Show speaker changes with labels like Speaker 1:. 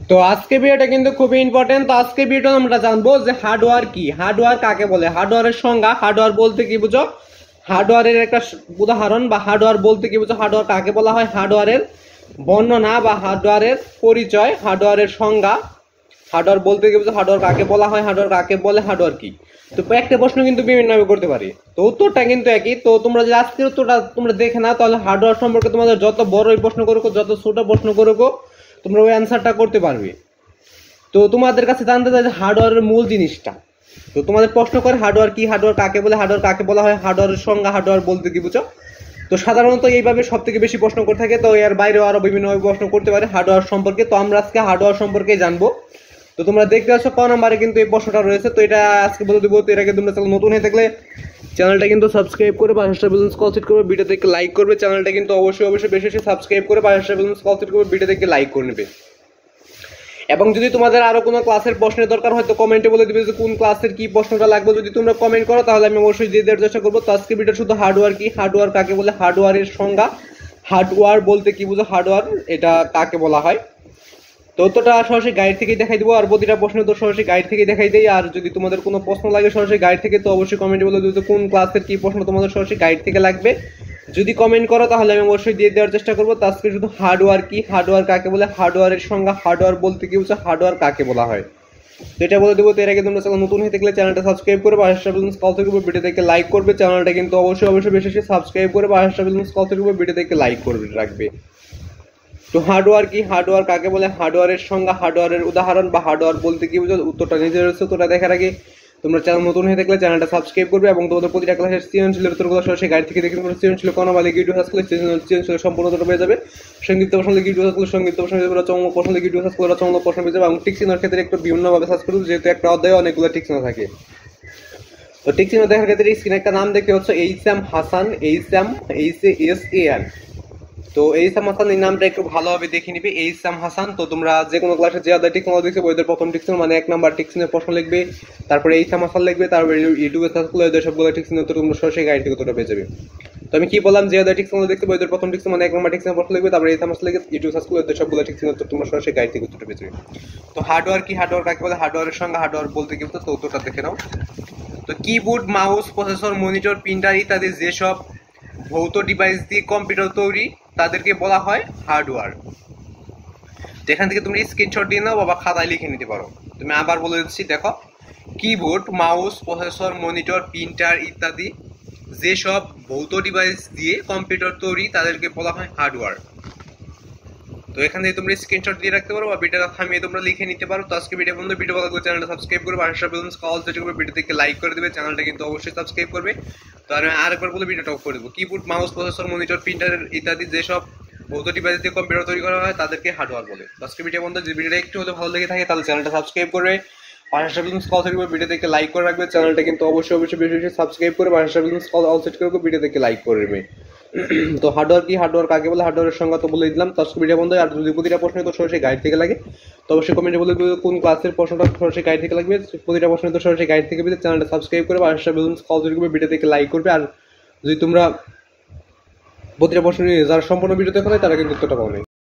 Speaker 1: তো আজকে ভিডিওটা কিন্তু খুবই ইম্পর্টেন্ট। তো আজকে ভিডিওটা আমরা জানবো যে হার্ডওয়্যার কি, হার্ডওয়্যার কাকে বলে, হার্ডওয়্যারের সংজ্ঞা, হার্ডওয়্যার বলতে কি বুঝো, হার্ডওয়্যারের একটা উদাহরণ বা হার্ডওয়্যার বলতে কি বুঝো, হার্ডওয়্যার কাকে বলা হয়, হার্ডওয়্যারের বর্ণনা বা হার্ডওয়্যারের পরিচয়, হার্ডওয়্যারের সংজ্ঞা, হার্ডওয়্যার বলতে কি বুঝো, হার্ডওয়্যার কাকে বলা হয়, হার্ডওয়্যার কাকে বলে, হার্ডওয়্যার কি। তো একটা প্রশ্ন কিন্তু বিভিন্নভাবে করতে পারি, তো উত্তরটা কিন্তু একই। তো তোমরা যদি আজকের উত্তরটা তোমরা দেখে না, তাহলে হার্ডওয়্যার সম্পর্কে তোমাদের যত বড়ই প্রশ্ন করুক, যত ছোট প্রশ্ন করুক, তোমরা ওই অ্যান্সারটা করতে পারবে। তো তোমাদের কাছে জানতে চাই যে হার্ডওয়্যারের মূল জিনিসটা। তো তোমাদের প্রশ্ন করে হার্ডওয়্যার কি, হার্ডওয়্যার কাকে বলে, হার্ডওয়্যার কাকে বলা হয়, হার্ডওয়্যারের সংজ্ঞা, হার্ডওয়্যার বলতে কি বুঝো। তো সাধারণত এইভাবে সব থেকে বেশি প্রশ্ন করে থাকে, তো এর বাইরেও আরো বিভিন্নভাবে প্রশ্ন করতে পারে হার্ডওয়্যার সম্পর্কে। তো আমরা আজকে হার্ডওয়্যার সম্পর্কে জানবো। তো তোমরা দেখতে পাচ্ছ ক নম্বরে কিন্তু এই প্রশ্নটা রয়েছে। তো এটা আজকে বলে দেবো। তো এর আগে তোমরা নতুন হয়ে থাকলে চ্যানেলটা কিন্তু সাবস্ক্রাইব করে পাশের বেল কল সেট করবে, ভিডিও দেখে লাইক করবে। চ্যানেলটা কিন্তু অবশ্যই বেশি বেশি সাবস্ক্রাইব করে পাশের বেল কল সেট করবে, ভিডিও দেখে লাইক করে নেবে। এবং যদি তোমাদের আরো কোনো ক্লাসের প্রশ্নের দরকার হয় তো কমেন্টে বলে দিবে যে কোন ক্লাসের কি প্রশ্নটা লাগবে। যদি তোমরা কমেন্ট করো তাহলে আমি অবশ্যই দিয়ে দেওয়ার চেষ্টা করবো। তো আজকে ভিডিও শুধু হার্ডওয়্যার কি, হার্ডওয়্যার কাকে বলে, হার্ডওয়্যারের সংজ্ঞা, হার্ডওয়্যার বলতে কি বুঝো, হার্ডওয়্যার এটা কাকে বলা হয়। তো উত্তরটা সরাসরি গাইড থেকেই দেখাই দিব, আর প্রতিটা প্রশ্ন তো সরাসরি গাইড থেকেই দেখাই দেই। আর যদি তোমাদের কোনো প্রশ্ন লাগে সরাসরি গাইড থেকে, তো অবশ্যই কমেন্টে বলে দিবে কোন ক্লাসের কি প্রশ্ন তোমাদের সরাসরি গাইড থেকে লাগবে। যদি কমেন্ট করো তাহলে আমি অবশ্যই দিয়ে দেওয়ার চেষ্টা করবো। তো আজকে শুধু হার্ডওয়্যার কি, হার্ডওয়্যার কাকে বলে, হার্ডওয়্যারের সংজ্ঞা, হার্ডওয়্যার বলতে কি বুঝো, হার্ডওয়্যার কাকে বলা হয়, তো এটা বলে দেবো। তো এর আগে তোমরা চ্যানেল নতুন হয়ে থাকলে চ্যানেলটা সাবস্ক্রাইব করে পাশের কল থেকে ভিডিও দেখে লাইক করবে। চ্যানেলটা কিন্তু অবশ্যই বেশি বেশি সাবস্ক্রাইব করে পাশের কল থেকে ভিডিও দেখে লাইক করবে রাখবে। তো হার্ডওয়্যার কি, হার্ডওয়্যার কাকে বলে, হার্ডওয়্যারের সংজ্ঞা, হার্ডওয়্যারের উদাহরণ বা হার্ডওয়্যার বলতে কি বুঝো। উত্তরটা নিজে রয়েছে। তোটা দেখার আগে তোমরা চ্যানেল নতুন হয়ে থাকলে চ্যানেলটা সাবস্ক্রাইব করবে এবং তোমাদের প্রতিটা ক্লাসের সৃজনশীলের উত্তরগুলো সরাসরি গাইড থেকে দেখে তোমরা সৃজনশীল কোনো বা লিখিত সার্চ করলে সৃজনশীল সম্পূর্ণ উত্তর পেয়ে যাবে। সংক্ষিপ্ত প্রশ্ন লিখিত সার্চ করলে সংক্ষিপ্ত প্রশ্ন পেয়ে যাবে, রচনামূলক প্রশ্ন লিখিত সার্চ করলে রচনামূলক প্রশ্ন পেয়ে যাবে। এবং টিক চিহ্নের ক্ষেত্রে একটু বিভিন্নভাবে সার্চ করবে, যেহেতু একটা অধ্যায়ে অনেকগুলো টিক চিহ্ন থাকে। তো টিক চিহ্ন দেখার ক্ষেত্রে স্ক্রিনে একটা নাম দেখতে হচ্ছে এইচএম হাসান, এইচএম HASAN। তো এইচএম হাসান এই নামটা একটু ভালোভাবে দেখে নিবে, এইচএম হাসান। তো তোমরা যে কোনো ক্লাসে যে আদার টিকচিহ্ন দেখছো বইদের প্রথম টিকচিহ্ন মানে 1 নাম্বার টিকচিহ্নের প্রশ্ন লিখবে, তারপরে এইচএম হাসান লিখবে, তারপরে ইউটিউবে সার্চ করলে এদের সবগুলো টিকচিহ্ন তো তোমরা সরাসরি গাইড থেকে তোমরা পেয়ে যাবে। তো আমি কি বললাম, যে আদার টিকচিহ্ন দেখছো বইদের প্রথম টিকচিহ্ন মানে 1 নাম্বার টিকচিহনের প্রশ্ন লিখবে, তারপরে এইচএম হাসান লিখে ইউটিউব সার্চ করলে এদের সবগুলো টিকচিহ্ন তো তোমরা সরাসরি গাইড থেকে তোমরা পেয়ে যাবে। তো হার্ডওয়্যার কি, হার্ডওয়্যার কাকে বলে, হার্ডওয়্যারের সঙ্গে হার্ডওয়্যার বলতে কি তো উত্তরটা দেখে নাও। তো keyboard, mouse, processor, monitor, printer ইত্যাদি যেসব ভৌত ডিভাইস দিয়ে কম্পিউটার তৈরি তাদেরকে বলা হয় হার্ডওয়্যার। যেখান থেকে তুমি স্ক্রিনশট দিয়ে নাও বা খাতায় লিখে নিতে পারো। তুমি আবার বলে দিচ্ছি, দেখো, keyboard, mouse, processor, monitor, printer ইত্যাদি যেসব ভৌত ডিভাইস দিয়ে কম্পিউটার তৈরি তাদেরকে বলা হয় হার্ডওয়্যার। তো এখান থেকে তোমরা স্ক্রিনশট দিয়ে রাখতে পারো বা ভিডিওটা থামিয়ে তোমরা লিখে নিতে পারো। তো আজকে ভিডিও বন্ধু, ভিডিও ভালো লাগলে চ্যানেলটা সাবস্ক্রাইব করবে, পাশের বেল কল সেট করবে, ভিডিও থেকে লাইক করে দেবে, চ্যানেলটা কিন্তু অবশ্যই সাবস্ক্রাইব করবে। তো আমি আরেকবার বলে ভিডিওটা অফ করে দেবো। Keyboard, mouse, processor, monitor, printer ইত্যাদি যেসব ভৌত ডিভাইস দিয়ে কম্পিউটার তৈরি করা হয় তাদেরকে হার্ডওয়্যার বলে। তো আজকে ভিডিও বন্ধু, যদি ভিডিওটা একটু হলে ভালো লেগে থাকে তাহলে চ্যানেলটা সাবস্ক্রাইব করবে, পাশের বেল কল সেট করবে, ভিডিও থেকে লাইক করে রাখবে। চ্যানেলটা কিন্তু অবশ্যই বেশি বেশি সাবস্ক্রাইব করে পাশের বেল কল অল সেট করবে, ভিডিও থেকে লাইক করবে। তো হার্ডওয়্যার কি, হার্ডওয়্যার কাকে বলে, হার্ডওয়্যারের সংজ্ঞা তো বলে দিলাম। তো আজকে ভিডিও বন্ধু, আর যদি প্রতিটা প্রশ্ন তো সরাসরি গাইড থেকে লাগে তো অবশ্যই কমেন্টে বলে দিবে কোন ক্লাসের প্রশ্নটা সরাসরি গাইড থেকে লাগবে। প্রতিটা প্রশ্ন তো সরাসরি গাইড থেকে পেতে চ্যানেলটা সাবস্ক্রাইব করে পাশের বেল কল সেট করবে, ভিডিও থেকে লাইক করবে। আর যদি তোমরা প্রতিটা প্রশ্ন যারা সম্পূর্ণ ভিডিও দেখো তারা কিন্তু উত্তরটা পাবে।